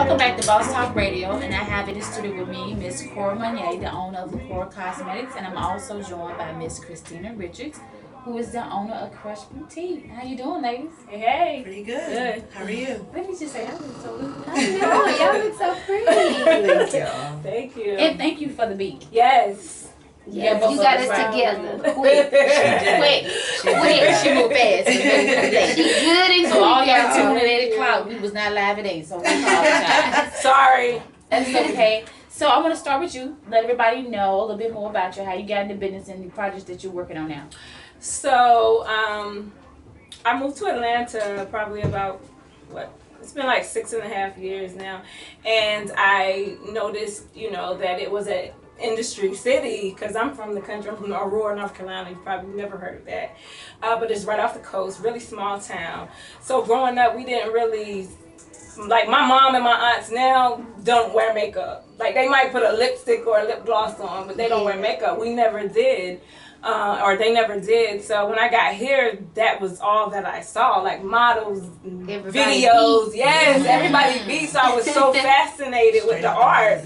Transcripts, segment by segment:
Welcome back to Boss Talk Radio, and I have in the studio with me Miss Cora, the owner of the Cora Cosmetics, and I'm also joined by Miss Christina Richards, who is the owner of Krush Boutique. How you doing, ladies? Hey. Pretty good. Good. How are you? Let me just say, y'all look so good. I know, y'all look so pretty. Thank you. Thank you. And thank you for the beat. Yes. Yeah, you got us together. Quick. Quick. She moved fast. She good and So all y'all quick, tuning in at 8 o'clock, we was not live at 8, so we apologize. Sorry. That's okay. So I want to start with you. Let everybody know a little bit more about you, how you got into business and the projects that you're working on now. So, I moved to Atlanta probably about, it's been like 6.5 years now. And I noticed, that it was a industry city, because I'm from the country. I'm from Aurora, North Carolina. You've probably never heard of that. But it's right off the coast, really small town. So growing up, we didn't really, like my mom and my aunts now don't wear makeup. Like they might put a lipstick or a lip gloss on, but they don't wear makeup. We never did. Or they never did. So when I got here, that was all that I saw, like models, videos. Yes, everybody beat. So I was so fascinated with the art.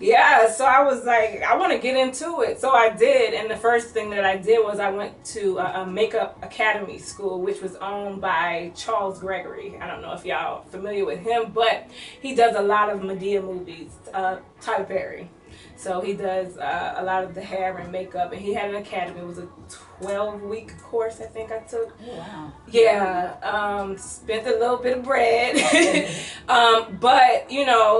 Yeah, so I was like, I want to get into it. So I did, and the first thing that I did was I went to a makeup academy school, which was owned by Charles Gregory. I don't know if y'all familiar with him, but he does a lot of Medea movies, Tyler Perry. So he does a lot of the hair and makeup, and he had an academy. It was a 12-week course, I think I took. Oh, wow. Yeah, spent a little bit of bread. But,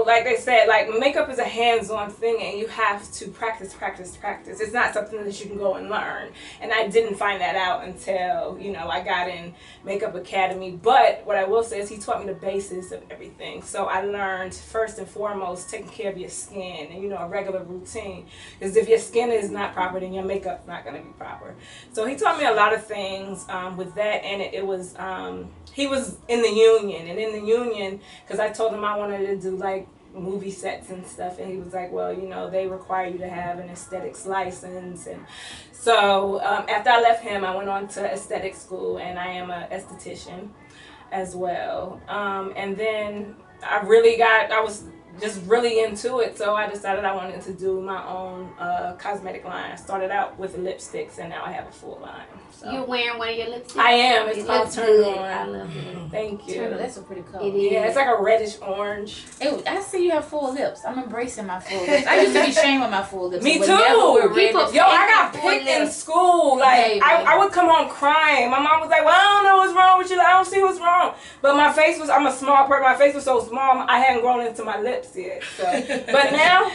like they said, like makeup is a hands-on thing, and you have to practice. It's not something that you can go and learn. And I didn't find that out until, I got in makeup academy. But what I will say is he taught me the basis of everything. So I learned, first and foremost, taking care of your skin and, a regular routine. Because if your skin is not proper, then your makeup's not going to be proper. So he taught me a lot of things with that, and it was, he was in the union, and in the union, because I told him I wanted to do like movie sets and stuff, and he was like, well, they require you to have an aesthetics license. And so after I left him, I went on to aesthetic school, and I am an esthetician as well. And then I was just really into it, so I decided I wanted to do my own cosmetic line. I started out with lipsticks, and now I have a full line. So. You're wearing one of your lipsticks? I am. It's called Turn On. I love it. Thank you. That's a pretty color. It is. Yeah, it's like a reddish orange. I see you have full lips. I'm embracing my full lips. I used to be ashamed of my full lips. Me too. Yo, I got picked in school. Like I would come home crying. My mom was like, well, I don't know what's wrong with you. I don't see what's wrong. But my face was, I'm a small person. My face was so small, I hadn't grown into my lips yet. So. But now,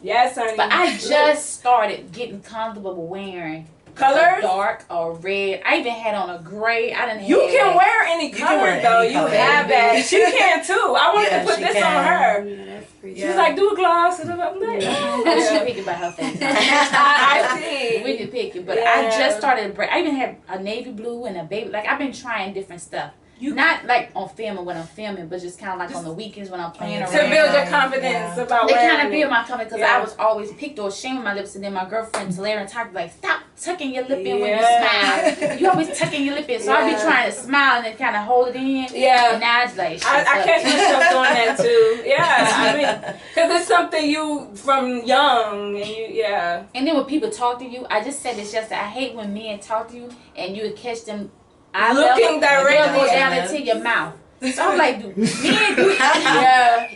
yes, honey. But I just started getting comfortable wearing colors, dark or red. I even had on a gray. I didn't. You can wear any color though. You have that. She can too. I wanted to put this on her. Yeah, that's pretty. She's like, do a gloss, and I'm like, she picky about her face. I see. We can pick it, but I just started. I even had a navy blue and a baby. Like I've been trying different stuff. Not like on film or when I'm filming, but just kind of like on the weekends when I'm playing around. To build your confidence about They wearing kind of build my confidence because I was always picked or ashamed of my lips, and then my girlfriend Taylor and Talk like, stop tucking your lip in when you smile. You always tucking your lip in, so I be trying to smile and then kind of hold it in. Yeah. And now it's like, I catch myself doing that too. Yeah, I mean, because it's something you from young, and yeah. And then when people talk to you, I just said this yesterday. I hate when men talk to you and you would catch them. Looking directly go down into your mouth. So I'm like, men do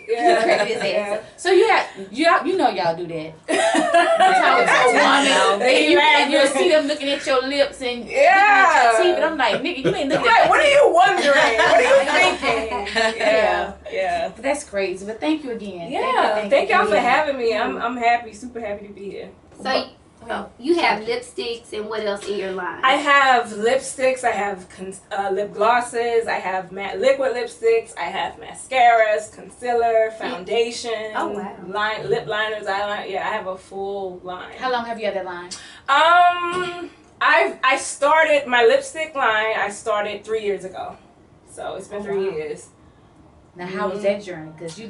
yeah. So you know y'all do that. And you'll see them looking at your lips and looking at your teeth, and I'm like, nigga, you ain't looking at what are you wondering? What are you thinking? Yeah. But that's crazy. But thank you again. Yeah. Thank y'all for having me. I'm happy, super happy to be here. So you have lipsticks, and what else in your line? I have lipsticks, I have lip glosses, I have matte liquid lipsticks, I have mascaras, concealer, foundation, lip liners, eyeliner. Yeah, I have a full line. How long have you had that line? I started my lipstick line. I started 3 years ago, so it's been 3 years. Now, how was that journey? Because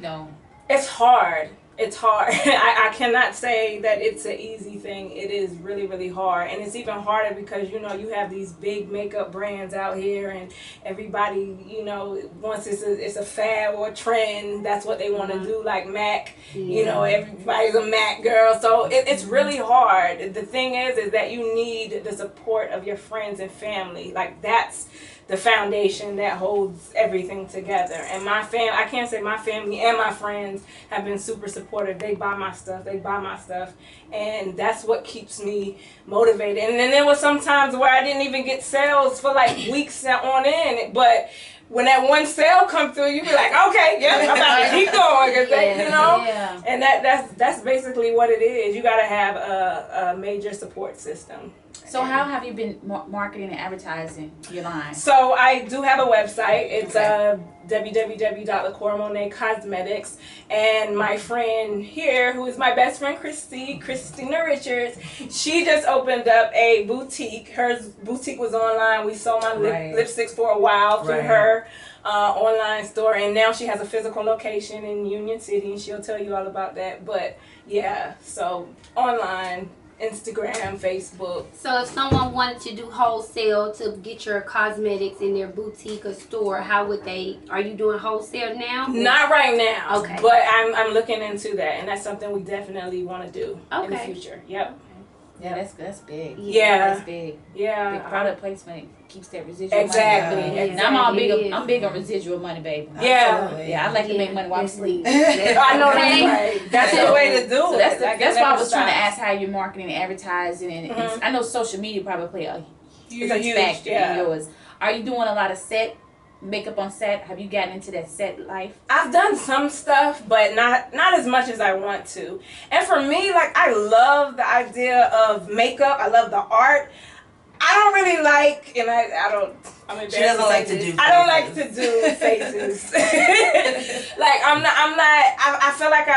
it's hard. It's hard. I cannot say that it's an easy thing. It is really, really hard. And it's even harder because, you know, you have these big makeup brands out here and everybody, you know, once it's a fad or a trend, that's what they want to do. Like MAC, you know, everybody's a MAC girl. So it's really hard. The thing is that you need the support of your friends and family. Like that's the foundation that holds everything together. And my I can't say my family and my friends have been super supportive. They buy my stuff, and that's what keeps me motivated. And then there was some times where I didn't even get sales for like weeks on end, but when that one sale come through, you be like, okay, yeah, I'm about to keep going, you know. Yeah. And that's basically what it is. You got to have a major support system. So how have you been marketing and advertising your line? So I do have a website. It's www.LaCora Cosmetics. And my friend here, who is my best friend, Christina Richards, she just opened up a boutique. Her boutique was online. We sold my lipsticks for a while through her online store. And now she has a physical location in Union City. And she'll tell you all about that. But yeah, so online. Instagram, Facebook. So if someone wanted to do wholesale to get your cosmetics in their boutique or store, how would they? Are you doing wholesale now? Not right now. Okay. But I'm looking into that, and that's something we definitely want to do in the future. Yep. Yeah, that's big. Yeah. That's big. Yeah. Big product placement keeps that residual Exactly. money. Exactly. And I'm big on residual money, baby. Yeah. Yeah, I like to make money while I'm asleep. I know that's right. That's the way to do So it. that's why I was trying to ask how you're marketing and advertising, and I know social media probably play a huge factor in yours. Are you doing a lot of makeup on set? Have you gotten into that set life? I've done some stuff, but not as much as I want to. And for me, like, I love the idea of makeup. I love the art. I don't really like, and I don't. I'm embarrassed. She doesn't like to do faces. I don't like to do faces. Like I'm not. I feel like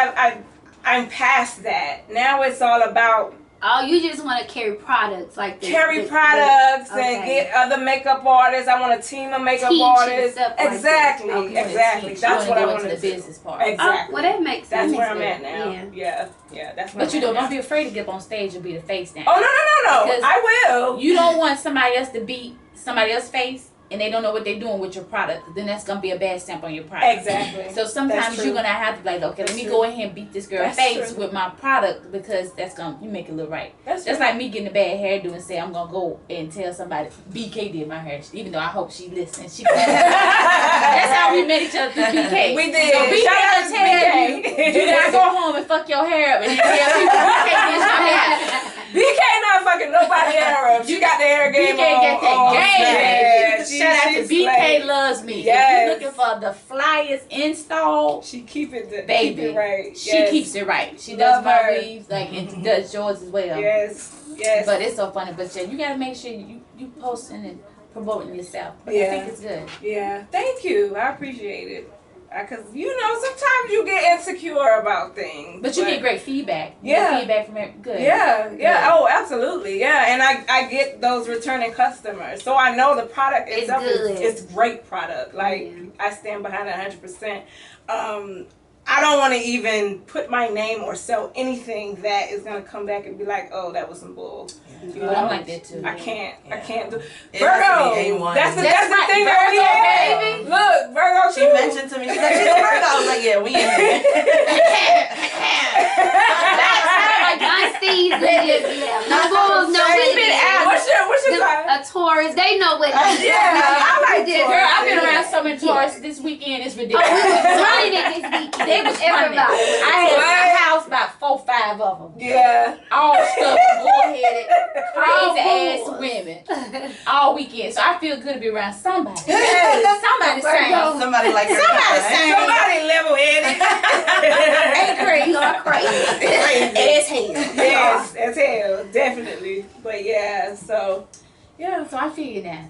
I'm past that. Now it's all about. Oh, you just want to carry products like that. And get other makeup artists. I want a team of makeup artists. Exactly. Like that. Exactly. That's what I want to do. The business part. Exactly. Well, that makes sense. That's where I'm at now. Yeah. That's where But you don't be afraid to get up on stage and be the face now. Oh no. I will. You don't want somebody else to beat somebody else's face, and they don't know what they're doing with your product. Then that's gonna be a bad stamp on your product. Exactly. So sometimes you're gonna have to be like, okay, let me go ahead and beat this girl's face with my product, because you make it look right. That's like me getting a bad hairdo and say I'm gonna go and tell somebody BK did my hair, even though I hope she listens. That's how we met each other through BK. We did. So BK will tell you, do not go home and fuck your hair up, and then tell people BK did your hair. BK not fucking nobody hair up. She got the hair game BK on. got that game. Yeah, Shout out to BK loves me. Yes. If you're looking for the flyest install, she keep it right. She keeps it right. She does my weaves, and does yours as well. Yes. But it's so funny. But yeah, you gotta make sure you posting and promoting yourself. But I think it's good. Yeah. Thank you. I appreciate it. Because, sometimes you get insecure about things. But you get great feedback. You get feedback from it. Good. Yeah. Oh, absolutely. Yeah. And I get those returning customers. So I know the product itself is great product. Like, I stand behind it 100%. I don't want to even put my name or sell anything that is going to come back and be like, oh, that was some bull. I'm like that too. I can't do Virgo. That's the thing that we have. Look, Virgo She mentioned to me, she's like, she's a Virgo. I was like, yeah, we in here. My season is no bulls, no What's your sign? A Taurus. They know what. I like Taurus. Girl, I've been around so many Taurus this weekend. It's ridiculous. We was running it this weekend. They was everybody. I had a house about 4-5 of them. Yeah. All stuff, bullheaded, crazy ass women. All weekend. So I feel good to be around somebody. Somebody sane. Somebody like her. Somebody level-headed. Ain't crazy. As hell. Yes, as hell. Definitely. But yeah, so I feel you now.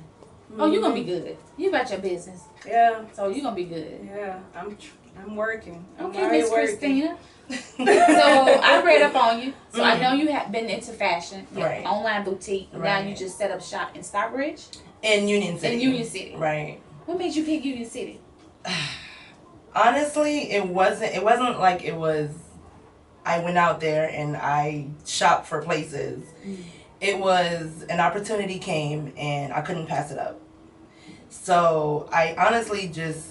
Oh, you're gonna be good. You got your business. Yeah. So you're gonna be good. Yeah. I'm working. Okay, Miss Christina. So I read up on you. So I know you have been into fashion. Right. Online boutique. Now you just set up shop in Stockbridge. In Union City. Right. What made you pick Union City? Honestly, it wasn't like it was I went out there and I shopped for places, it was an opportunity came and I couldn't pass it up. So I honestly just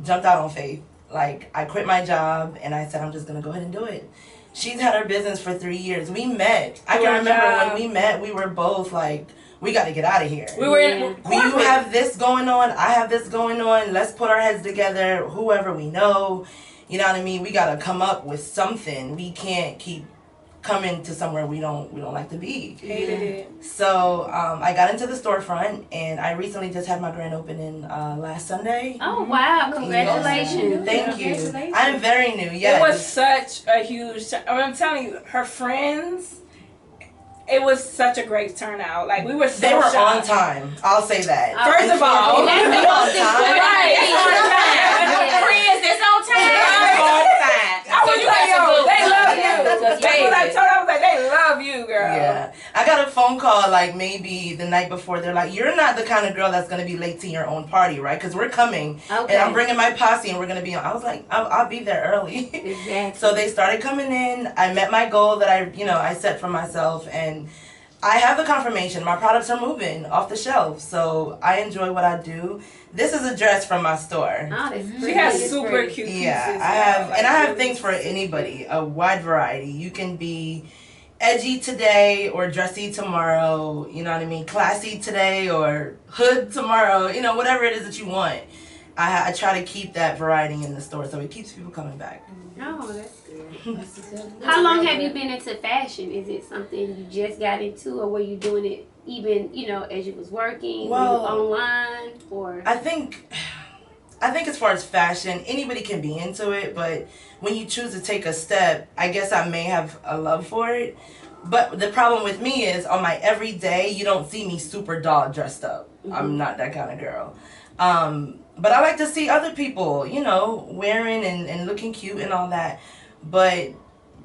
jumped out on faith. Like, I quit my job and I said, I'm just going to go ahead and do it. She's had her business for 3 years. We met. I can remember when we met, we were both like, we got to get out of here. We were in You have this going on. I have this going on. Let's put our heads together. Whoever we know. You know what I mean? We got to come up with something. We can't keep coming to somewhere we don't like to be. Hated it. So I got into the storefront, and I recently just had my grand opening last Sunday. Oh wow! Congratulations! Thank you. I'm very new. Yeah, it was such a huge. I'm telling you, her friends. It was such a great turnout. Like, we were so They were shocked. on time. I'll say that. First of all, that's the most important. right? It's on time. Friends, that's on time. I was like, yo, they love you. That's what I told her. I was like, they love you, girl. Yeah. I got a phone call like maybe the night before. They're like, you're not the kind of girl that's going to be late to your own party, right? Because we're coming. Okay. And I'm bringing my posse and we're going to be on. I was like, I'll be there early. Exactly. So they started coming in. I met my goal that I set for myself. And I have the confirmation. My products are moving off the shelf. So I enjoy what I do. This is a dress from my store. Oh, that's pretty. She has super cute pieces. Yeah, I have things for anybody, a wide variety. You can be edgy today or dressy tomorrow, you know what I mean? Classy today or hood tomorrow, whatever it is that you want. I try to keep that variety in the store so it keeps people coming back. Oh, that's good. How long have you been into fashion? Is it something you just got into, or were you doing it even, as you was working, Well, online, or? I think as far as fashion, anybody can be into it, but when you choose to take a step, I guess I may have a love for it. But the problem with me is on my everyday, you don't see me super doll dressed up. Mm-hmm. I'm not that kind of girl. But I like to see other people, wearing and looking cute and all that. But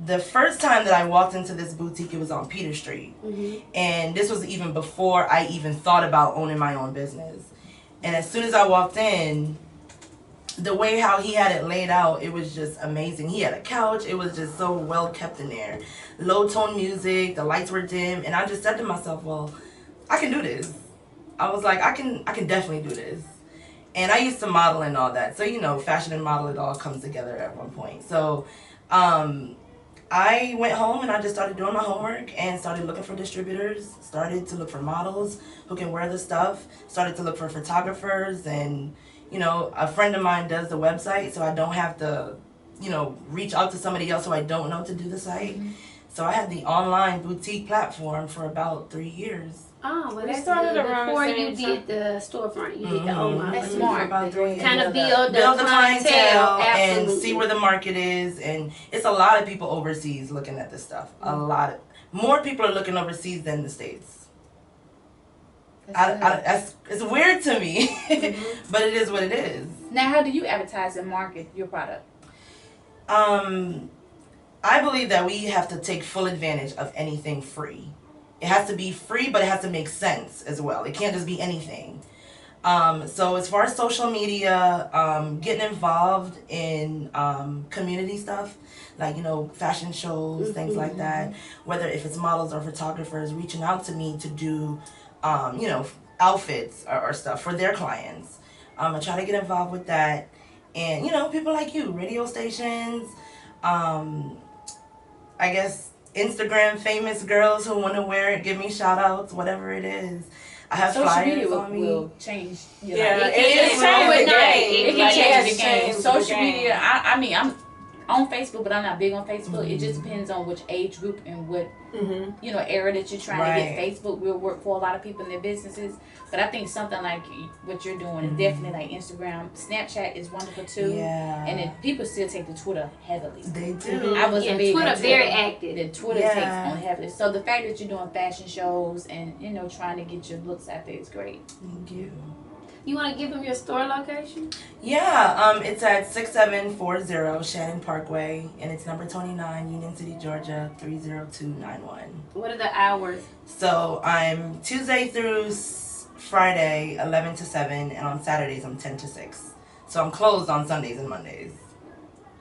the first time that I walked into this boutique, it was on Peter Street. Mm-hmm. And this was even before I even thought about owning my own business. And as soon as I walked in, the way how he had it laid out, it was just amazing. He had a couch. It was just so well kept in there. Low tone music. The lights were dim. And I just said to myself, well, I can do this. I was like, I can definitely do this. And I used to model and all that. So, fashion and model, it all comes together at one point. So, I went home and I just started doing my homework and started looking for distributors, started to look for models who can wear the stuff, started to look for photographers, and, a friend of mine does the website, so I don't have to, reach out to somebody else who I don't know to do the site. Mm-hmm. So I had the online boutique platform for about 3 years. Oh, well, that's started good. around Before the you same did the storefront, you did the online. That's smart. About 3 years. Kind of build the clientele and absolutely. see where the market is. And it's a lot of people overseas looking at this stuff. More people are looking overseas than the States. It's weird to me, mm-hmm. But it is what it is. Now, how do you advertise and market your product? I believe that we have to take full advantage of anything free. It has to be free, but it has to make sense as well. It can't just be anything. So as far as social media, getting involved in community stuff, like, fashion shows, mm-hmm. things like that, whether if it's models or photographers reaching out to me to do, outfits or stuff for their clients. I try to get involved with that. And, people like you, radio stations, I guess Instagram famous girls who want to wear it, give me shout outs, whatever it is. I have social media will change. Yeah, it can change the game. Social game. media, I mean, I'm on Facebook, but I'm not big on Facebook. Mm-hmm. It just depends on which age group and what mm-hmm. Era that you're trying to get. Facebook will work for a lot of people in their businesses, but I think something like what you're doing is definitely like Instagram. Snapchat is wonderful too, and then people still take to Twitter heavily. They do. Mm-hmm. I was big Twitter, on Twitter, very active. The Twitter takes on heavily. So the fact that you're doing fashion shows and trying to get your looks out there is great. Thank you. You want to give them your store location? Yeah, it's at 6740 Shannon Parkway, and it's number 29, Union City, Georgia, 30291. What are the hours? So I'm Tuesday through Friday, 11 to 7, and on Saturdays I'm 10 to 6. So I'm closed on Sundays and Mondays.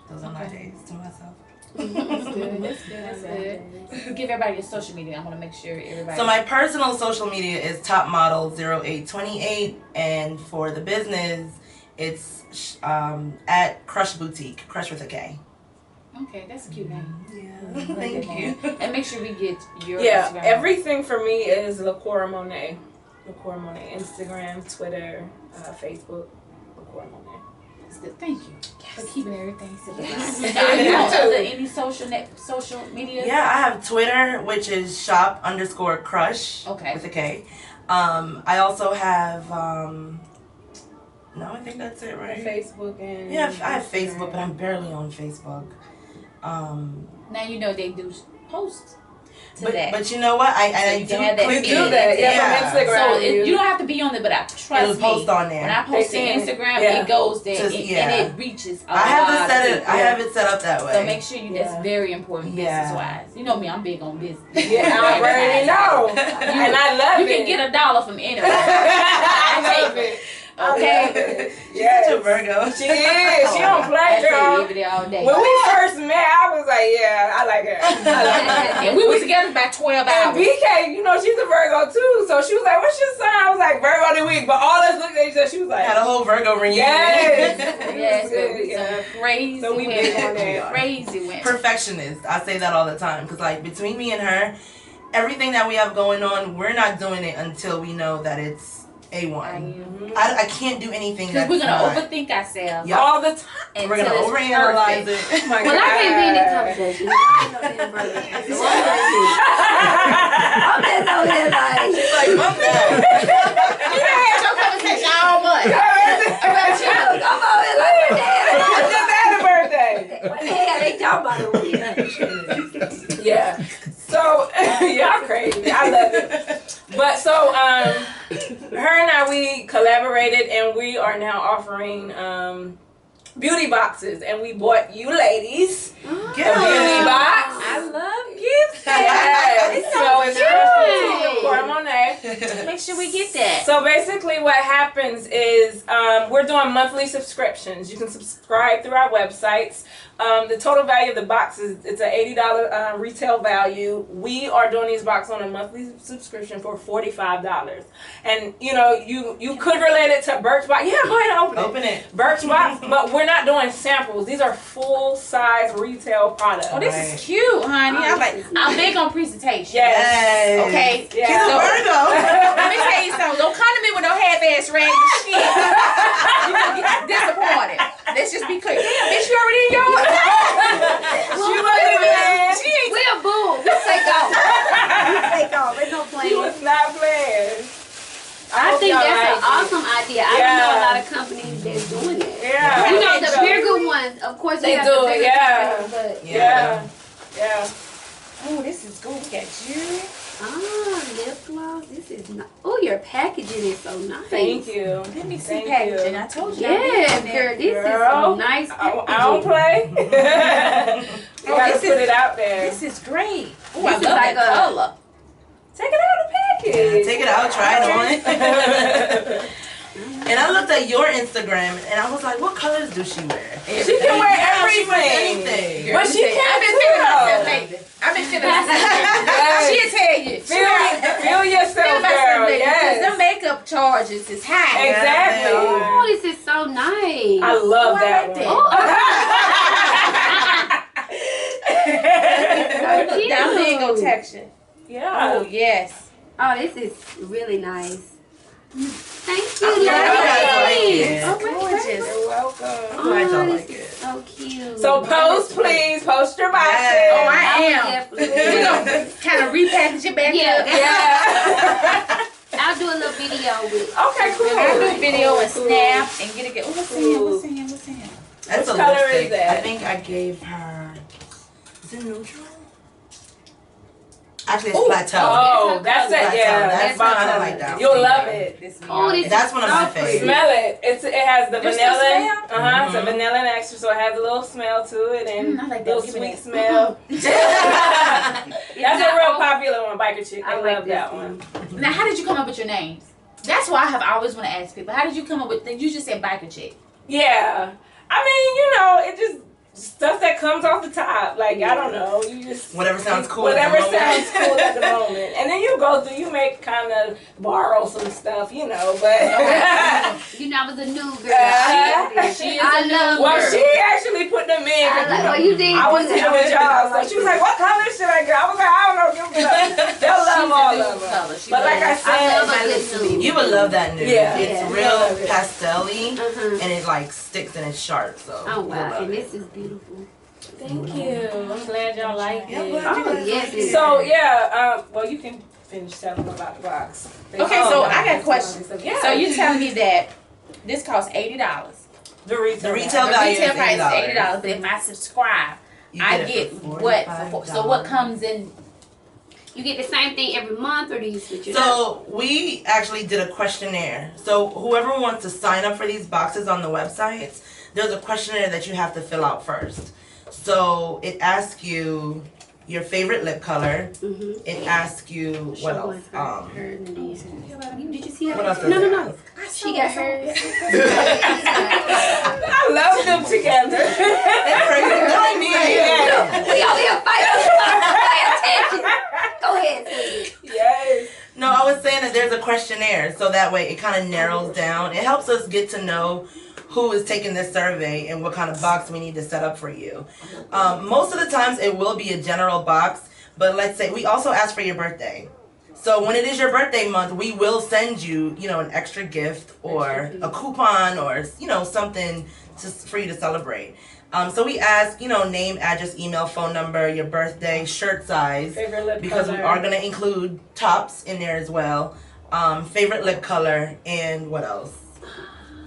Those are my days to myself. That's good. Give everybody your social media. I want to make sure everybody. So my personal social media is topmodel0828, and for the business, it's at Krush Boutique. Krush with a K. Okay, that's a cute name. Yeah, thank you. And make sure we get your Instagram. Everything for me is Cora Monet. Cora Monet. Instagram, Twitter, Facebook. Cora Monet. That's good. Thank you for keeping everything civilized. Any social media? Yeah, I have Twitter, which is shop_crush with a K. I also have no, I think that's it, right? Facebook and I have Facebook, but I'm barely on Facebook. Now you know they do posts. But you know what? I do that. click You do that. Yeah. Instagram. So you don't have to be on there, but I trust it'll post on there. When I post to Instagram, it goes there and it reaches. I have it set up that way. So make sure that's very important business wise. You know me, I'm big on business. Yeah, I already know. And I love it. You can get $1 from anywhere. I love it. Okay. She's such a Virgo. She is. She don't play, girl. When we first met, I was like, I like her. And we were together about 12 hours. And BK, she's a Virgo too. So she was like, what's your sign? I was like, Virgo the week. But all us looked at each other. She was like, had a whole Virgo reunion. Yes. Crazy. So we big on that. Crazy women. Perfectionist. I say that all the time. Because between me and her, everything that we have going on, we're not doing it until we know that it's A1. I can't do anything because we're gonna overthink ourselves all the time. We're gonna overanalyze it. Oh my God. I can't be in this conversation. I'm just over there like. She's like, fuck that. You done had your conversation all month. Come on, it's like I just had a birthday. What the hell they talking about? Yeah. So y'all crazy. I love it. But so her and I, we collaborated and we are now offering beauty boxes, and we bought you ladies a beauty box. I love gifts. Yes. So it's cute. Cora Monet. Make sure we get that. So basically what happens is we're doing monthly subscriptions. You can subscribe through our websites. The total value of the box it's an $80 retail value. We are doing these boxes on a monthly subscription for $45. And you could relate it to Birchbox. Yeah, go ahead and open it. Birchbox, but we're not doing samples. These are full size retail products. Oh, this is cute, honey. I'm big on presentation. Yes. Okay. She's a Virgo. Let me tell you something. Don't come to me with no half-ass raggedy shit. You're gonna get disappointed. Let's just be clear. Damn, bitch, you already in yours? We're boom. We take off. There's no plan. She was not playing. I think that's an awesome idea. I don't know a lot of companies that's doing it. Yeah. The bigger ones, of course, they do. Yeah. Oh, this is good. We got jewelry. Lip gloss. This is nice. Oh, your packaging is so nice. Thank you. Let me see packaging. I told you. Yes, girl. This is so nice packaging. I don't play. You gotta put it out there. This is great. Oh, I love that color. Take it out of the package. Take it out, try it on. And I looked at your Instagram and I was like, what colors does she wear? She can wear everything. But she can't be feeling I've been feeling myself. She'll tell you. Feel yourself, girl. Yes. The makeup charges is high. Exactly. Oh, this is so nice. I love that one. Down mango texture. Yeah. Oh, yes. Oh, this is really nice. Thank you, ladies. Oh, gorgeous. You're welcome. I'm glad y'all like it. So cute. So post, please. Post your boxes. Yes. Oh, I am. We're going to kind of repackage it back up. Yeah. I'll do a little video with it. Okay, cool. I'll do a video and snap and get it. Oh, what's in here? That's Which a color lipstick. is that? I think I gave her. Is it neutral? Actually, it's plateau. Oh, that's it. Plateau. Yeah, That's fine. fine. I like that. You'll love it. That's one of my favorites. Smell it. It has the There's vanilla. still It's a vanilla and extra, so it has a little smell to it and I like little that. sweet smell. That's a real popular one, Biker Chick. I love that one. Now, how did you come up with your names? That's why I always want to ask people. How did you come up with? You just said Biker Chick. Yeah, I mean, it just stuff that comes off the top. Like, I don't know. You just... Whatever sounds cool Whatever at the moment. sounds cool at the moment. And then you go through, you make kind of borrow some stuff, you know, but... You know, I was a new girl. She is a new Well, girl. she actually put them in. Well, you did. I was here with y'all, so she was like, what color should I get? I was like, I don't know. Give me that. They'll love all of them. But like I said, you would love that nude. Yeah. It's Yeah. real pastel-y, and it like sticks and it's sharp. So Oh you'll wow, love and it. this is beautiful. Thank you. I'm glad y'all like it. Oh yes. So yeah, well you can finish telling them about the box. Okay, so I got questions. Yeah. So you telling me that this costs $80? The retail The value retail is price is $80. $80, but if I subscribe, You I it get for what? $45. So what comes in? You get the same thing every month, or do you switch it up? So we actually did a questionnaire. So whoever wants to sign up for these boxes on the websites, there's a questionnaire that you have to fill out first. So it asks you your favorite lip color. Mm-hmm. It asks you what else? Did you see her? What else does No. it ask? She got hers. I love them together. We all here fighting. Pay attention. Go ahead, sweetie. Yes. No, I was saying that there's a questionnaire, so that way it kind of narrows down. It helps us get to know who is taking this survey and what kind of box we need to set up for you. Most of the times it will be a general box, but let's say we also ask for your birthday. So when it is your birthday month, we will send you, an extra gift or a coupon or, something for you to celebrate. So we ask, name, address, email, phone number, your birthday, shirt size, Favorite lip because color. we are going to include tops in there as well. Favorite lip color, and what else?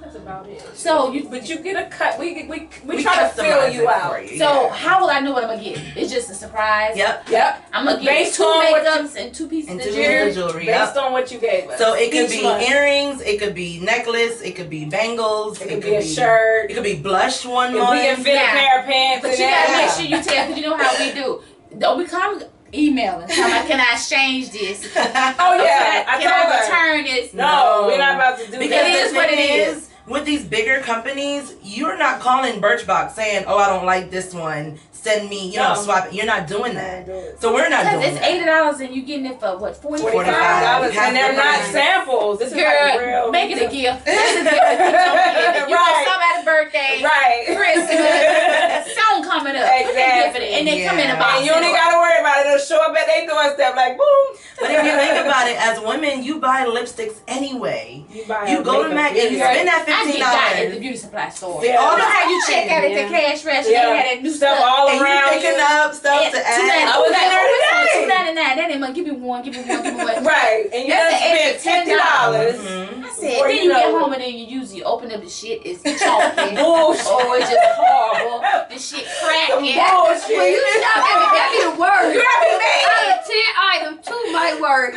That's about it. So But you get a cut. We We try to fill customize you it out. for you, So yeah. how will I know what I'm gonna get? It's just a surprise. Yep. Yep. I'm gonna get Based two on what makeups and two pieces And of two jewelry. pieces of jewelry. Based Yep. on what you gave us. So it could Each be month. earrings, it could be necklace, it could be bangles, It could be a shirt. It could be blush one If month. we can fit Yeah. a pair of pants But in you there. gotta make sure you tell, because you know how we do. Don't we come emailing? I'm like, can I exchange this? Oh yeah, I Can told I her. return this? No, we're not about to do Because that. It is the what thing it is. with these bigger companies, you're not calling Birchbox saying, "Oh, I don't like this one. Send me, No. swap it." You're not doing that. do it. So we're not Because doing it's that. $80 and you getting it for what, $45? $45, Half and they're the not price. samples. This is like Girl, real. make it a gift. That's a gift. You know, Right. somebody's birthday, Right. Christmas, song coming up. Exactly. And they come in a box. And you don't even gotta worry about it. It'll show up at their doorstep like boom. But if you think about it, as women, you buy lipsticks anyway. You go to MAC and you spend that I get that at the $15. beauty supply store. Yeah. All the time you check out at the cash register, Yeah. they had that new Stuff stuff. all And around you picking up stuff to add. I was in there today. $2.99. That ain't much. Give me one. Give me one. Right. And you That's done an spent extra $50. Mhm. I said, Before then you you get know home it. and then you usually open up the shit. It's chalky. Bullshit. Oh, it's just horrible. The shit Some cracking. bullshit. When you stop at me, that be the word. You gotta be mad. Out of 10 items, 2 might work.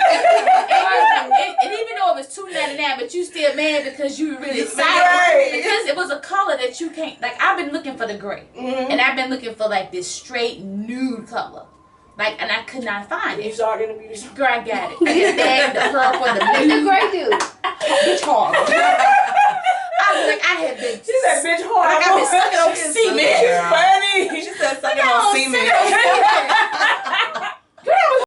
And even though it was $2.99, but you still mad because you were really excited Right. because it was a color that you can't like. I've been looking for the gray, and I've been looking for like this straight nude color, like, and I could not find You it. saw it in the beauty shop. Girl, I got it. I got that, the purple, the What's the blue. gray dude? Bitch horrible. I was like, I had been. She said, bitch, horrible. Like, I've been sucking on She is cement. so She's funny. She said Like, sucking I on don't semen. suck on cement.